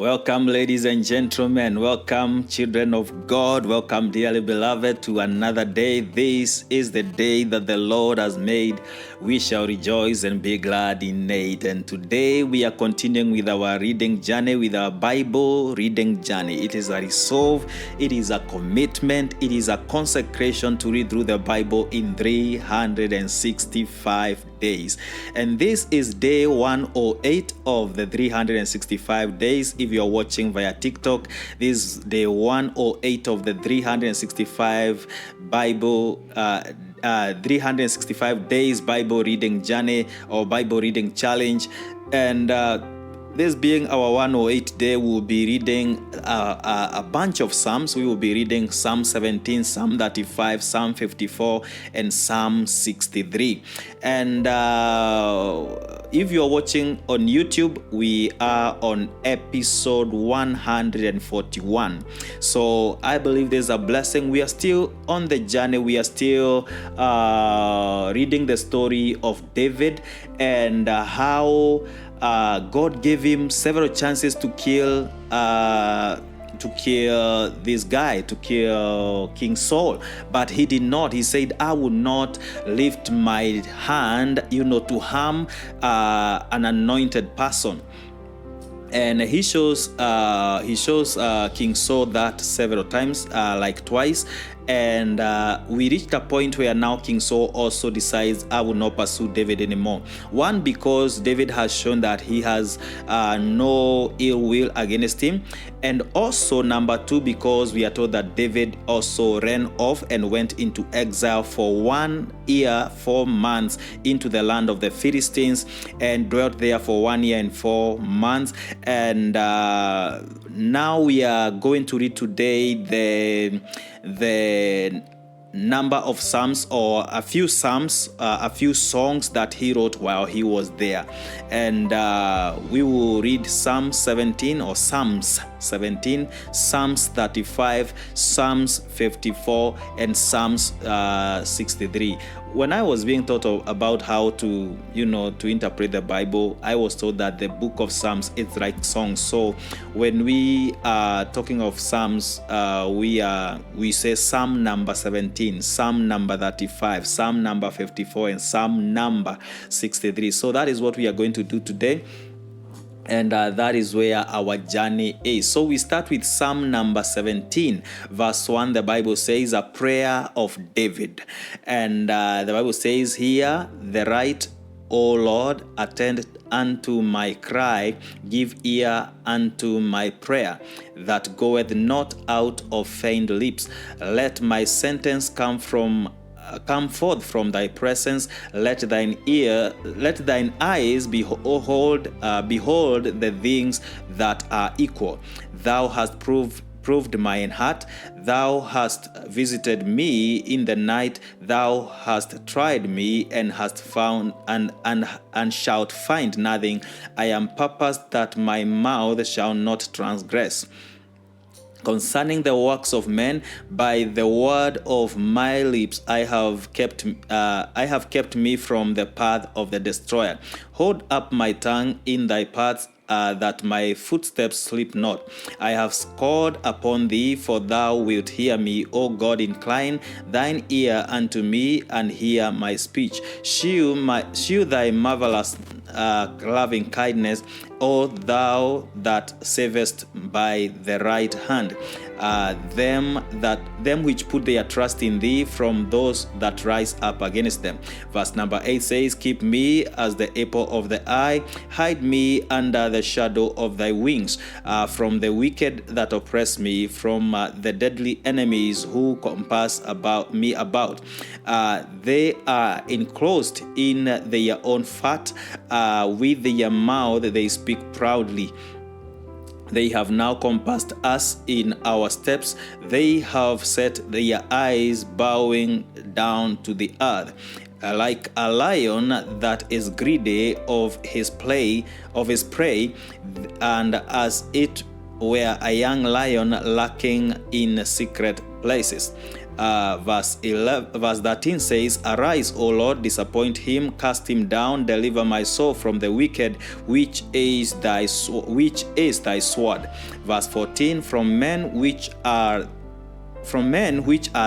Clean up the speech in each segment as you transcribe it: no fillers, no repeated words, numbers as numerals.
Welcome, ladies and gentlemen. Welcome, children of God. Welcome, dearly beloved, to another day. This is the day that the Lord has made. We shall rejoice and be glad in it. And today we are continuing with our reading journey, with our Bible reading journey. It is a resolve, it is a commitment, it is a consecration to read through the Bible in 365 days. And this is day 108 of the 365 days. If you are watching via TikTok, this is day 108 of the 365 365 days Bible reading journey or Bible reading challenge. And this being our 108 day, we'll be reading a bunch of Psalms. We will be reading Psalm 17, Psalm 35, Psalm 54, and Psalm 63. And if you're watching on YouTube, we are on episode 141. So I believe there's a blessing. We are still on the journey. We are still reading the story of David and how God gave him several chances to kill this guy, to kill King Saul, but he did not. He said, I will not lift my hand, to harm an anointed person. And he shows King Saul that several times, like twice. And we reached a point where now King Saul also decides, I will not pursue David anymore. One, because David has shown that he has no ill will against him. And also, number two, because we are told that David also ran off and went into exile for 1 year, 4 months into the land of the Philistines and dwelt there for 1 year and 4 months. And now we are going to read today the number of Psalms, or a few Psalms, a few songs that he wrote while he was there. And we will read Psalm 17 or Psalms 17, Psalms 35, Psalms 54, and Psalms 63. When I was being taught about how to interpret the Bible, I was told that the book of Psalms is like songs. So when we are talking of Psalms, we say Psalm number 17, Psalm number 35, Psalm number 54, and Psalm number 63. So that is what we are going to do today. And that is where our journey is. So we start with Psalm number 17, verse 1. The Bible says, a prayer of David. And the Bible says here, the right, O Lord, attend unto my cry, give ear unto my prayer, that goeth not out of feigned lips. Let my sentence come forth from thy presence. Let thine eyes behold the things that are equal. Thou hast proved mine heart. Thou hast visited me in the night. Thou hast tried me and hast found and shalt find nothing. I am purposed that my mouth shall not transgress concerning the works of men. By the word of my lips I have kept me from the path of the destroyer. Hold up my tongue in thy paths, that my footsteps slip not. I have scored upon thee, for thou wilt hear me. O God, incline thine ear unto me, and hear my speech. Shew thy marvelous loving kindness, O thou that savest by the right hand, them which put their trust in thee, from those that rise up against them. Verse number 8 says, keep me as the apple of the eye, hide me under the shadow of thy wings, from the wicked that oppress me, from the deadly enemies who compass me about. They are enclosed in their own fat, with their mouth they speak proudly. They have now compassed us in our steps. They have set their eyes bowing down to the earth. Like a lion that is greedy of his prey, and as it were a young lion lurking in secret places. Verse 13 says, "Arise, O Lord, disappoint him, cast him down, deliver my soul from the wicked, which is thy sword." Verse 14, "From men which are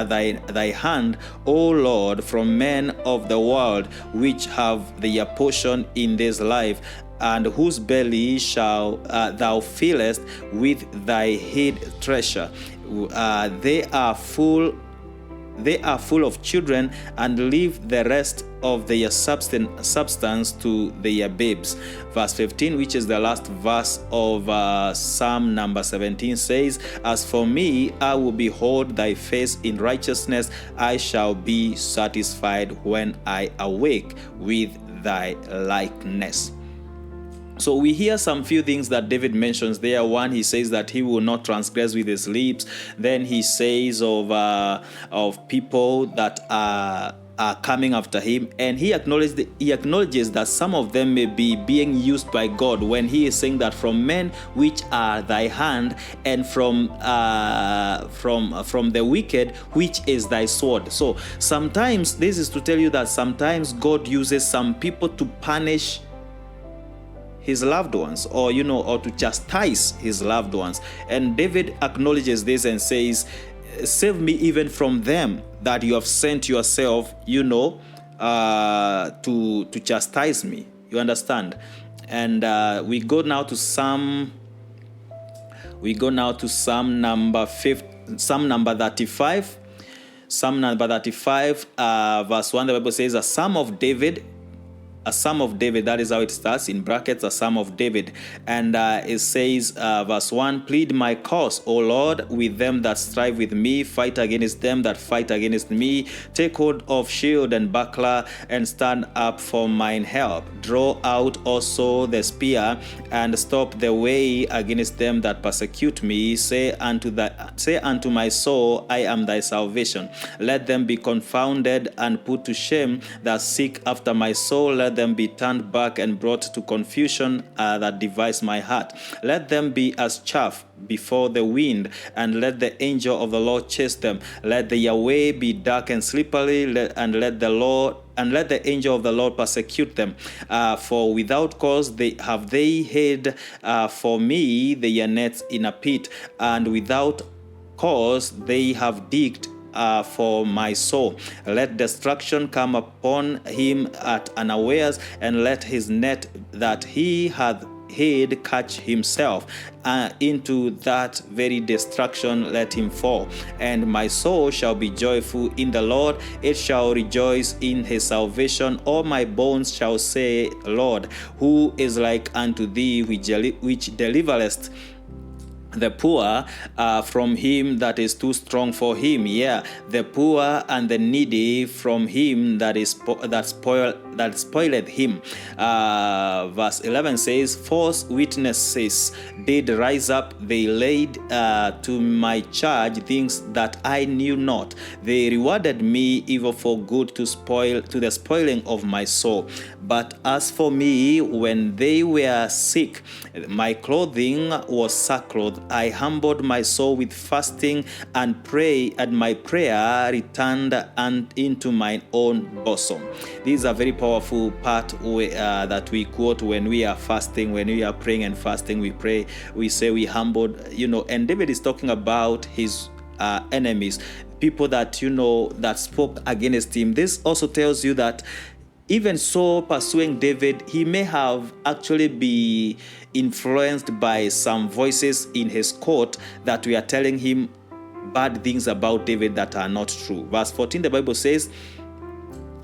thy hand, O Lord, from men of the world, which have their portion in this life, and whose belly shall thou fillest with thy hid treasure. They are full of children, and leave the rest of their substance to their babes." Verse 15, which is the last verse of Psalm number 17, says, "As for me, I will behold thy face in righteousness. I shall be satisfied when I awake with thy likeness." So we hear some few things that David mentions there. One, he says that he will not transgress with his lips. Then he says of people that are coming after him, and he acknowledges that some of them may be being used by God when he is saying that from men which are thy hand, and from the wicked which is thy sword. So sometimes this is to tell you that sometimes God uses some people to punish his loved ones, or to chastise his loved ones. And David acknowledges this and says, "Save me even from them that you have sent yourself, to chastise me." You understand? And we go now to Psalm number 35. Psalm number 35, verse 1, the Bible says, "A psalm of David," that is how it starts, in brackets, "a psalm of David." And it says, verse 1, "Plead my cause, O Lord, with them that strive with me. Fight against them that fight against me. Take hold of shield and buckler, and stand up for mine help. Draw out also the spear, and stop the way against them that persecute me. Say unto my soul, I am thy salvation. Let them be confounded and put to shame that seek after my soul. Let them be turned back and brought to confusion that devise my heart. Let them be as chaff before the wind, and let the angel of the Lord chase them. Let their way be dark and slippery, and let the angel of the Lord persecute them. For without cause they hid for me their nets in a pit, and without cause they have digged for my soul. Let destruction come upon him at unawares, and let his net that he hath hid catch himself. Into that very destruction let him fall. And my soul shall be joyful in the Lord, it shall rejoice in his salvation. All my bones shall say, Lord, who is like unto thee, which deliverest the poor from him that is too strong for him, the poor and the needy from him that spoileth him. Verse 11 says, "False witnesses did rise up, they laid to my charge things that I knew not. They rewarded me evil for good, to the spoiling of my soul. But as for me, when they were sick, my clothing was sackcloth. I humbled my soul with fasting and my prayer returned into mine own bosom." This is a very powerful part that we quote when we are fasting, when we are praying and fasting. We pray, we say we humbled, and David is talking about his enemies, people that that spoke against him. This also tells you that even so, pursuing David, he may have actually be influenced by some voices in his court that were telling him bad things about David that are not true. Verse 14, the Bible says,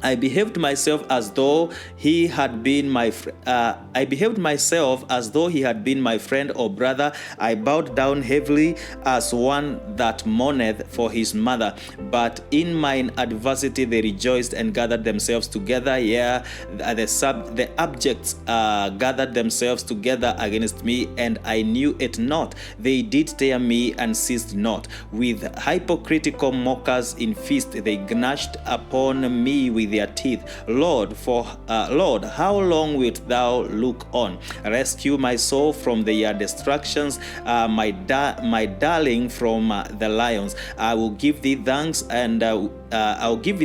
I behaved myself as though he had been my friend or brother. I bowed down heavily as one that mourneth for his mother. But in mine adversity they rejoiced and gathered themselves together. The abjects gathered themselves together against me, and I knew it not. They did tear me and ceased not. With hypocritical mockers in feast they gnashed upon me with with their teeth. Lord, how long wilt thou look on? Rescue my soul from their destructions, my darling from the lions. I will give thee thanks, and I'll give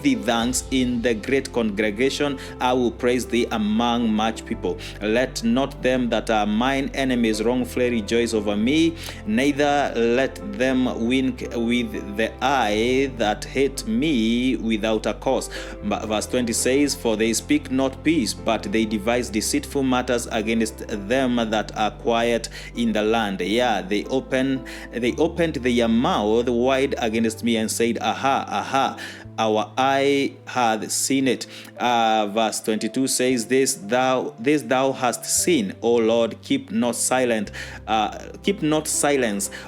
thee thanks in the great congregation. I will praise thee among much people. Let not them that are mine enemies wrongfully rejoice over me, neither let them wink with the eye that hate me without a cause. Verse 20 says, for they speak not peace, but they devise deceitful matters against them that are quiet in the land. Yeah, they opened their mouth wide against me and said, aha, our eye hath seen it. Verse 22 says, this thou hast seen, O Lord, keep not silence.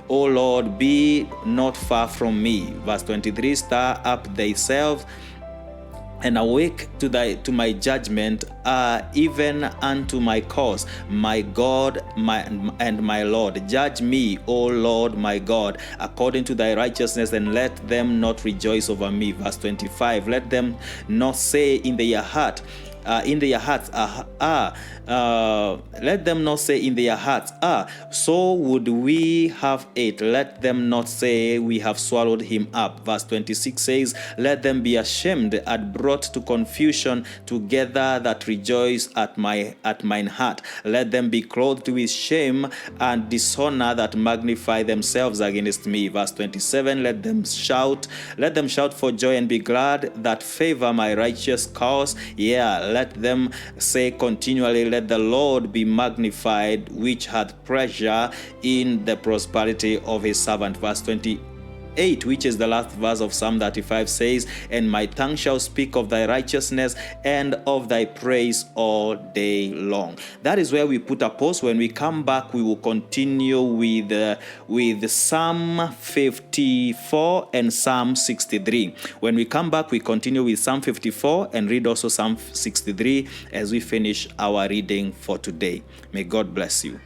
O Lord, be not far from me. Verse 23, stir up thyself and awake to my judgment, even unto my cause, my God, my Lord. Judge me, O Lord, my God, according to thy righteousness, and let them not rejoice over me. Verse 25, let them not say in their hearts, let them not say in their hearts, so would we have it. Let them not say, we have swallowed him up. Verse 26 says, let them be ashamed and brought to confusion together that rejoice at mine heart. Let them be clothed with shame and dishonor that magnify themselves against me. Verse 27, let them shout for joy and be glad that favor my righteous cause. Yeah, let them say continually, let the Lord be magnified, which hath pleasure in the prosperity of his servant. Verse 28, which is the last verse of Psalm 35, says, and my tongue shall speak of thy righteousness and of thy praise all day long. That is where we put a pause. When we come back, we will continue with Psalm 54 and Psalm 63. When we come back, we continue with Psalm 54 and read also Psalm 63 as we finish our reading for today. May God bless you.